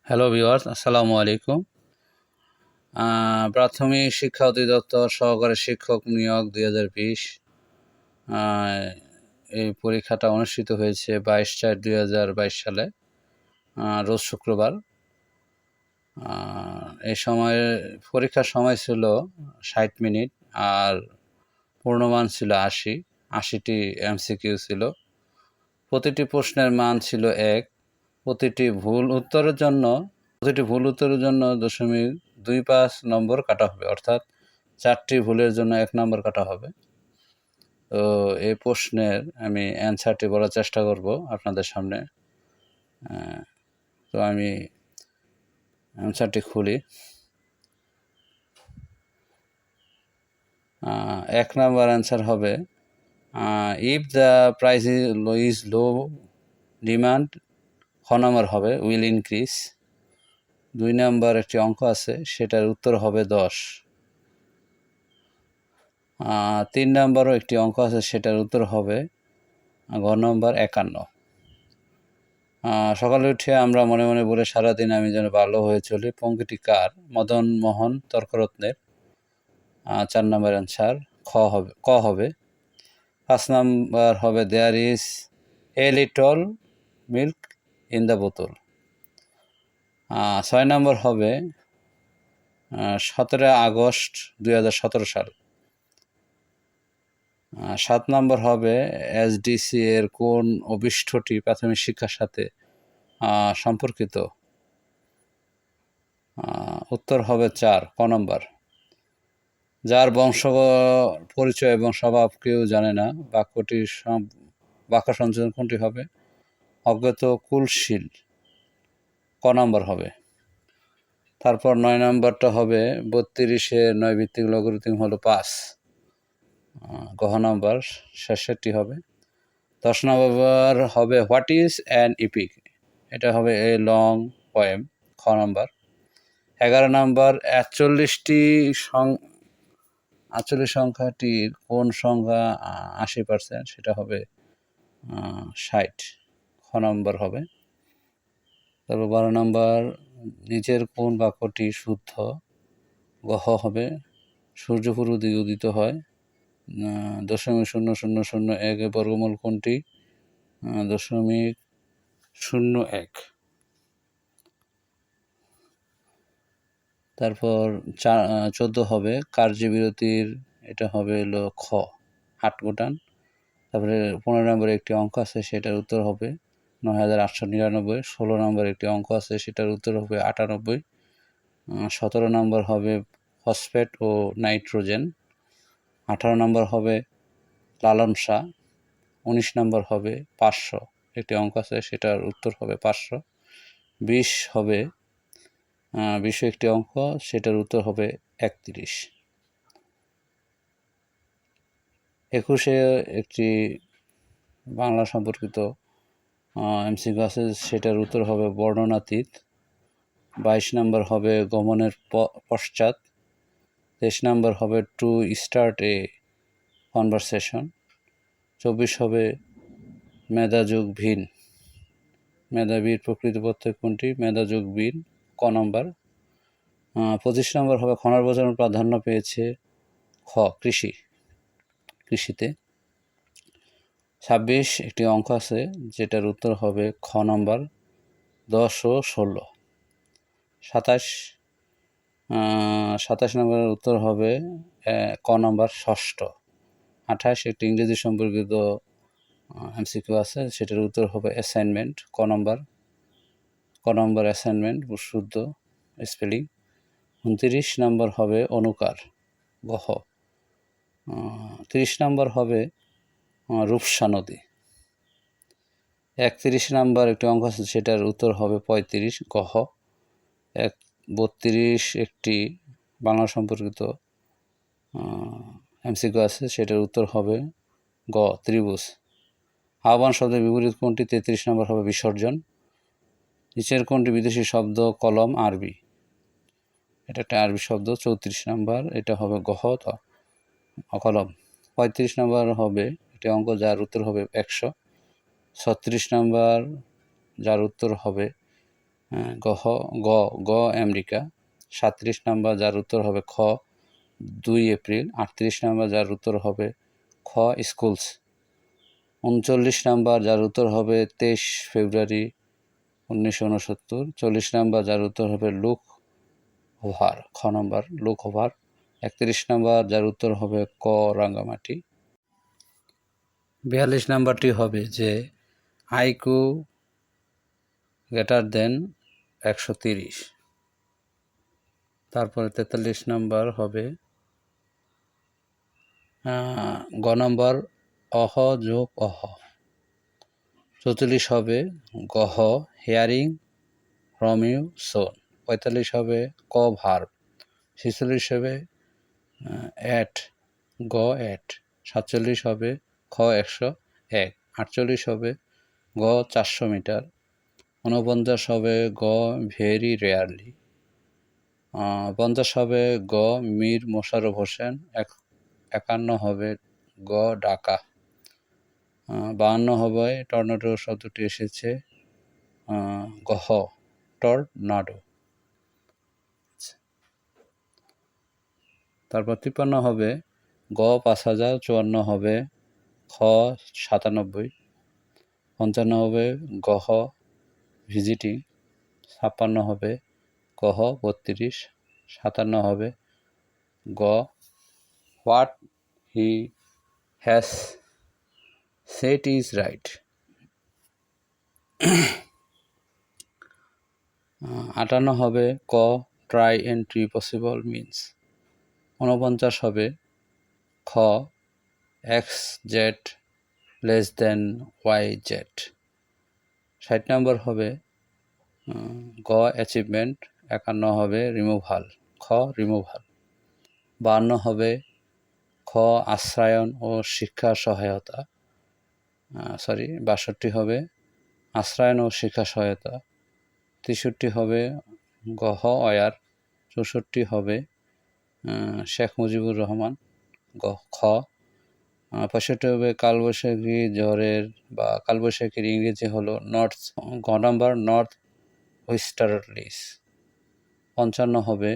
Hello viewers, আসসালামু আলাইকুম। প্রাথমিক শিক্ষা অধিদপ্তর সহকারী শিক্ষক নিয়োগ 2020 এই পরীক্ষাটা অনুষ্ঠিত হয়েছে 22/4/2022 সালে, রোজ শুক্রবার। এই সময়ে পরীক্ষার সময় ছিল 60 মিনিট আর পূর্ণমান ছিল 80টি এমসিকিউ ছিল। প্রতিটি প্রশ্নের মান ছিল 1। প্রতিটি ভুল উত্তরের জন্য 0.25 নম্বর কাটা হবে, অর্থাৎ 4টি ভুলের জন্য 1 নম্বর কাটা হবে। তো এই প্রশ্নের আমি অ্যান্সারটি বলার চেষ্টা করব আপনাদের সামনে। তো আমি অ্যান্সারটি খুলি। 1 নম্বর অ্যান্সার হবে, if the price is low demand, খ নম্বর হবে উইল ইনক্রিজ। 2 নম্বর একটি অঙ্ক আছে, সেটার উত্তর হবে 10। 3 নম্বরও একটি অঙ্ক আছে, সেটার উত্তর হবে ঘ নম্বর 51। সকালে উঠে আমরা মনে মনে বলে সারাদিন আমি যেন ভালো হয়ে চলি, পঙ্ক্তিটি কার? মদন মোহন তর্করত্নের। 4 নম্বর অ্যান্সার ক হবে। 5 নম্বর হবে there is a little milk in the বোতল। 6 নম্বর হবে 17 আগস্ট 2017 সাল। 7 নম্বর হবে এসডিসি এর কোন অভিষ্ঠটি প্রাথমিক শিক্ষার সাথে সম্পর্কিত? উত্তর হবে 4, ক নম্বর। যার বংশ পরিচয় এবং স্বভাব কেউ জানে না, বাক্য সংযোজন কোনটি হবে? অজ্ঞাত কুলশীল, ক নম্বর হবে। তারপর 9 নম্বরটা হবে 32-এর 9 ভিত্তিক লগারিদম হলো 5, গ নম্বর শেষেরটি হবে। 10 নম্বর হবে হোয়াট ইজ অ্যান ইপিক, এটা হবে এ লং পোয়েম, খ নম্বর। 11 নম্বর 48 সংখ্যাটির কোন সংখ্যা 80%, সেটা হবে 60, খ নম্বর হবে। তারপর 12 নম্বর নিচের কোন বাক্যটি শুদ্ধ? গহ হবে। সূর্য পূর্ব দিকে উদিত হয়। 0.0001 বর্গমূল কোনটি? 0.01। তারপর 14 হবে কার্যবিরতির, এটা হবে হলো খ, হাটগোটান। তারপরে 15 নম্বরে একটি অঙ্ক আছে, সেটার উত্তর হবে 9899। 16 নম্বরে একটি অঙ্ক আছে, সেটার উত্তর হবে 98। 17 নম্বর হবে ফসফেট ও নাইট্রোজেন। 18 নম্বর হবে লালন শাহ। 19 নম্বর হবে 500, একটি অঙ্ক আছে, সেটার উত্তর হবে 500। 20 হবে 20 একটি অঙ্ক, সেটার উত্তর হবে 31। 21-এ একটি বাংলা সম্পর্কিত এমসিকিউ আছে, সেটার উত্তর হবে বর্ণনাতীত। 22 নম্বর হবে গমনের পশ্চাৎ। 23 নম্বর হবে টু স্টার্ট এ কনভারসেশন। 24 হবে মেধা যোগ ভিন, মেধাবীর প্রকৃত প্রত্যয় কোনটি? মেধা যোগ ভিন, ক নম্বর। 25 নম্বর হবে খনন বজানোর প্রাধান্য পেয়েছে খ, কৃষিতে। 26 একটি অঙ্ক আছে, যেটার উত্তর হবে খ নম্বর 10 ও 16। 27 নম্বরের উত্তর হবে ক নম্বর 6ষ্ঠ। 28 একটি ইংরেজি সম্পর্কিত এমসিকিউ আছে, সেটার উত্তর হবে অ্যাসাইনমেন্ট, ক নম্বর অ্যাসাইনমেন্ট, শুদ্ধ স্পেলিং। 29 নম্বর হবে অনুকার, গহ। 30 নম্বর হবে রূপসা নদী। 31 নম্বর একটি অঙ্ক আছে, সেটার উত্তর হবে 35, গহ। 32 একটি বাংলা সম্পর্কিত এমসিকিউ আছে, সেটার উত্তর হবে গ, ত্রিভুজ। আহ্বান শব্দের বিপরীত কোনটি? 33 নম্বর হবে বিসর্জন। নিচের কোনটি বিদেশি শব্দ? কলম আরবি, এটা একটা আরবি শব্দ। 34 নম্বর এটা হবে গহ, কলম। 35 নম্বর হবে একটি অঙ্ক, যার উত্তর হবে 100। 36 নম্বর যার উত্তর হবে গ গ আমেরিকা। 37 নম্বর, যার উত্তর হবে খ 2 এপ্রিল। 38 নম্বর, যার উত্তর হবে খ স্কুলস। 39 নম্বর, যার উত্তর হবে 23 ফেব্রুয়ারি 1969। 40 নম্বর, যার উত্তর হবে লুক ওভার, খ নম্বর লুক ওভার। 31 নম্বর, যার উত্তর হবে ক রাঙ্গামাটি। 42 নম্বরটি হবে যে আইকিউ গ্রেটার দেন 130। তারপরে 43 নম্বর হবে গ নম্বর অহ যোগ অহ। 44 হবে গহ হেয়ারিং ফ্রম ইউ সোন। 45 হবে ক ভার্ব। 46 হবে অ্যাট, গ অ্যাট। 47 হবে খ 101। 48 হবে গ 400 মিটার। 49 হবে গ ভেরি রেয়ারলি। 50 হবে গ মীর মোশাররফ হোসেন। 51 হবে গ ঢাকা। 52 হবে টর্নেডো শব্দটি এসেছে গহ টর্নাডো। তারপর 53 হবে গ 5000। 54 হবে খ 97। 55 হবে গহ ভিজিটিং। 56 হবে গহ 32। 57 হবে গ what he has set is right. 58 হবে ক try and tree possible means. 49 হবে খ x z less than y z. 60 নম্বর হবে গ অ্যাচিভমেন্ট। 51 হবে রিমুভাল, খ রিমুভাল। 52 হবে খ আশ্রয়ন ও শিক্ষা সহায়তা। 62 হবে আশ্রয়ন ও শিক্ষা সহায়তা। 63 হবে গহ অয়ার। 64 হবে শেখ মুজিবুর রহমান, গ খ। 65 হবে কালবৈশাখী ঝড়ের বা কালবৈশাখীর ইংরেজি হলো নর্থ, গ নাম্বার নর্থ ওয়েস্টার্লিস। 55 হবে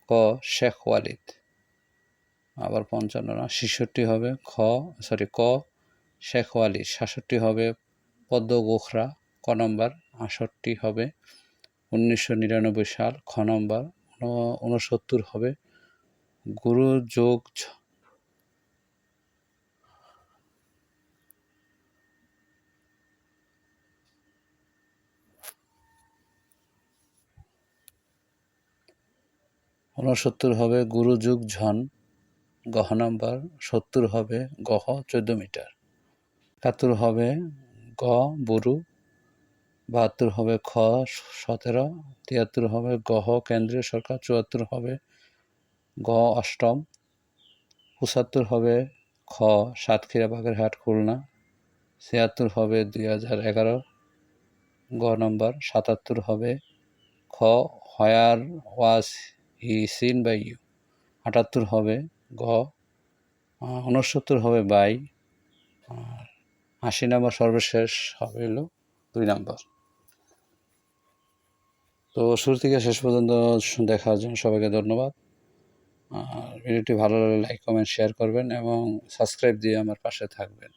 ক শেখ ওয়ালিদ। আবার 55 না, 66 হবে ক শেখ ওয়ালিদ। 67 হবে পদ্ম গোখরা, ক নম্বর। 68 হবে 1999 সাল, খ নম্বর। 69 হবে গুরু যোগ 69 হবে গুরু যুগ ঝন, গহ নাম্বার। 70 হবে গহ 14 মিটার। 71 হবে গ বুরু। 72 হবে খ 17। 73 হবে গহ কেন্দ্রীয় সরকার। 74 হবে গ অষ্টম। 75 হবে খ সাতক্ষীরা বাগেরহাট খুলনা। 76 হবে 2011 গ নম্বর। 77 হবে খ হোয়ার ওয়াজ হি সিন বাই ইউ। 78 হবে গ। 69 হবে বাই। আর 80 নম্বর সর্বশেষ হবে হলো 2 নম্বর। তো শুরু থেকে শেষ পর্যন্ত দেখার জন্য সবাইকে ধন্যবাদ। আর ভিডিওটি ভালো লাগলে লাইক কমেন্ট শেয়ার করবেন এবং সাবস্ক্রাইব দিয়ে আমার পাশে থাকবেন।